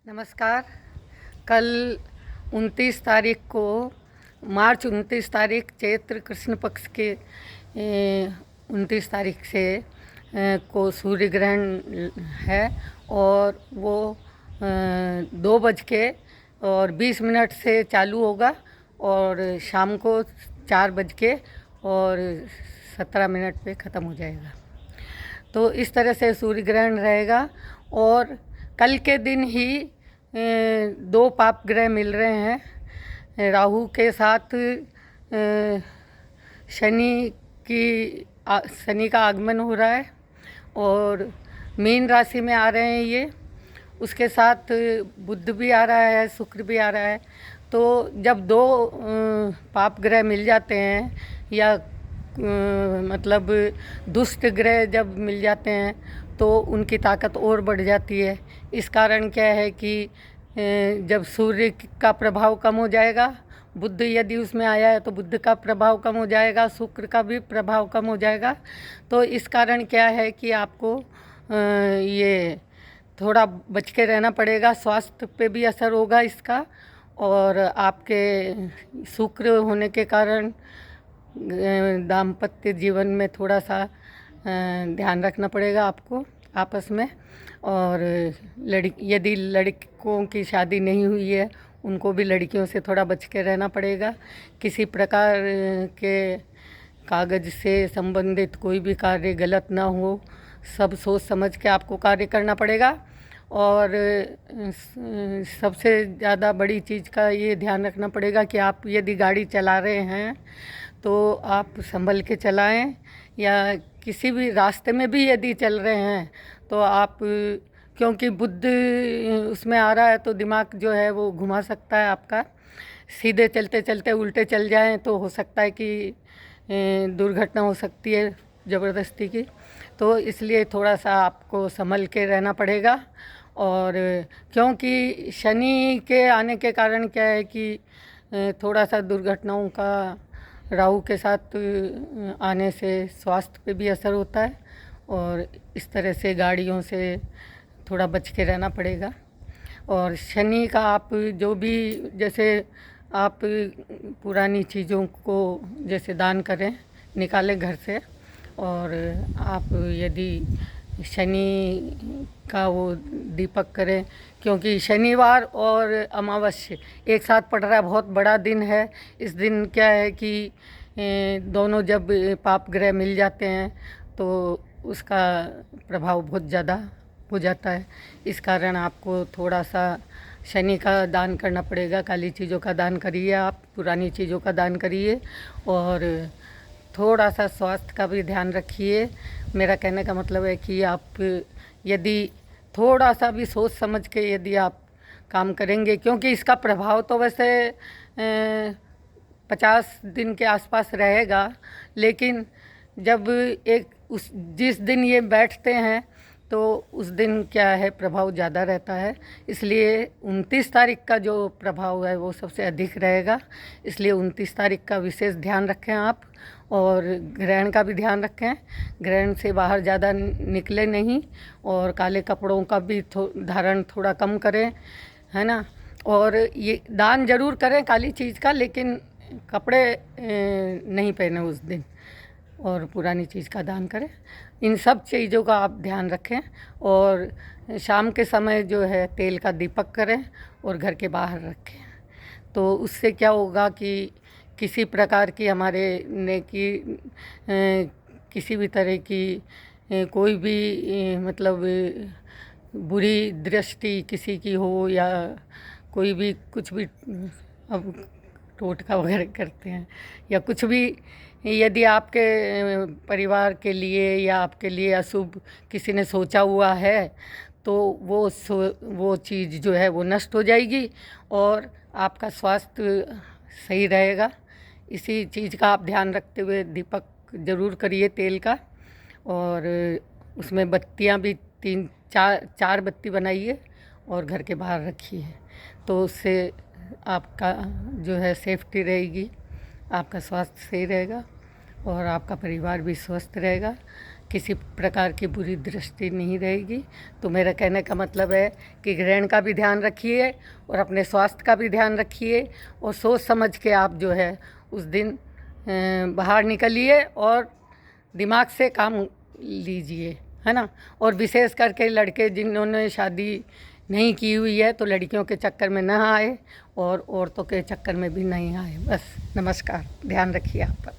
नमस्कार। कल 29 तारीख को मार्च 29 तारीख चैत्र कृष्ण पक्ष के 29 तारीख से को सूर्य ग्रहण है और वो 2:20 से चालू होगा और शाम को 4:17 पे ख़त्म हो जाएगा। तो इस तरह से सूर्य ग्रहण रहेगा और कल के दिन ही दो पाप ग्रह मिल रहे हैं। राहु के साथ शनि का आगमन हो रहा है और मीन राशि में आ रहे हैं ये। उसके साथ बुध भी आ रहा है, शुक्र भी आ रहा है। तो जब दो पाप ग्रह मिल जाते हैं या मतलब दुष्ट ग्रह जब मिल जाते हैं तो उनकी ताकत और बढ़ जाती है। इस कारण क्या है कि जब सूर्य का प्रभाव कम हो जाएगा, बुध यदि उसमें आया है तो बुध का प्रभाव कम हो जाएगा, शुक्र का भी प्रभाव कम हो जाएगा। तो इस कारण क्या है कि आपको ये थोड़ा बच के रहना पड़ेगा। स्वास्थ्य पे भी असर होगा इसका और आपके शुक्र होने के कारण दाम्पत्य जीवन में थोड़ा सा ध्यान रखना पड़ेगा आपको आपस में। और यदि लड़कों की शादी नहीं हुई है उनको भी लड़कियों से थोड़ा बच के रहना पड़ेगा। किसी प्रकार के कागज़ से संबंधित कोई भी कार्य गलत ना हो, सब सोच समझ के आपको कार्य करना पड़ेगा। और सबसे ज़्यादा बड़ी चीज़ का ये ध्यान रखना पड़ेगा कि आप यदि गाड़ी चला रहे हैं तो आप संभल के चलाएं, या किसी भी रास्ते में भी यदि चल रहे हैं तो आप, क्योंकि बुध उसमें आ रहा है तो दिमाग जो है वो घुमा सकता है आपका। सीधे चलते चलते उल्टे चल जाएं तो हो सकता है कि दुर्घटना हो सकती है ज़बरदस्ती की। तो इसलिए थोड़ा सा आपको संभल के रहना पड़ेगा। और क्योंकि शनि के आने के कारण क्या है कि थोड़ा सा दुर्घटनाओं का राहु के साथ आने से स्वास्थ्य पे भी असर होता है और इस तरह से गाड़ियों से थोड़ा बच के रहना पड़ेगा। और शनि का आप जो भी, जैसे आप पुरानी चीज़ों को जैसे दान करें, निकालें घर से। और आप यदि शनि का वो दीपक करें, क्योंकि शनिवार और अमावस्या एक साथ पड़ रहा है, बहुत बड़ा दिन है। इस दिन क्या है कि दोनों जब पाप ग्रह मिल जाते हैं तो उसका प्रभाव बहुत ज़्यादा हो जाता है। इस कारण आपको थोड़ा सा शनि का दान करना पड़ेगा। काली चीज़ों का दान करिए, आप पुरानी चीज़ों का दान करिए और थोड़ा सा स्वास्थ्य का भी ध्यान रखिए। मेरा कहने का मतलब है कि आप यदि थोड़ा सा भी सोच समझ के यदि आप काम करेंगे, क्योंकि इसका प्रभाव तो वैसे 50 दिन के आसपास रहेगा, लेकिन जब जिस दिन ये बैठते हैं तो उस दिन क्या है प्रभाव ज़्यादा रहता है। इसलिए 29 तारीख का जो प्रभाव है वो सबसे अधिक रहेगा। इसलिए 29 तारीख का विशेष ध्यान रखें आप, और ग्रहण का भी ध्यान रखें। ग्रहण से बाहर ज़्यादा निकले नहीं, और काले कपड़ों का भी धारण थोड़ा कम करें, है ना। और ये दान ज़रूर करें काली चीज़ का, लेकिन कपड़े नहीं पहने उस दिन, और पुरानी चीज़ का दान करें। इन सब चीज़ों का आप ध्यान रखें। और शाम के समय जो है तेल का दीपक करें और घर के बाहर रखें। तो उससे क्या होगा कि किसी प्रकार की हमारे नेकी किसी भी तरह की कोई भी मतलब बुरी दृष्टि किसी की हो, या कोई भी कुछ भी, अब टोटका वगैरह करते हैं या कुछ भी, यदि आपके परिवार के लिए या आपके लिए अशुभ किसी ने सोचा हुआ है तो वो चीज़ जो है वो नष्ट हो जाएगी और आपका स्वास्थ्य सही रहेगा। इसी चीज़ का आप ध्यान रखते हुए दीपक ज़रूर करिए तेल का। और उसमें बत्तियां भी चार बत्ती बनाइए और घर के बाहर रखिए। तो उससे आपका जो है सेफ्टी रहेगी, आपका स्वास्थ्य सही रहेगा और आपका परिवार भी स्वस्थ रहेगा। किसी प्रकार की बुरी दृष्टि नहीं रहेगी। तो मेरा कहने का मतलब है कि ग्रहण का भी ध्यान रखिए और अपने स्वास्थ्य का भी ध्यान रखिए और सोच समझ के आप जो है उस दिन बाहर निकलिए और दिमाग से काम लीजिए, है ना। और विशेष करके लड़के जिन्होंने शादी नहीं की हुई है तो लड़कियों के चक्कर में ना आए और औरतों के चक्कर में भी नहीं आए। बस नमस्कार, ध्यान रखिए आप।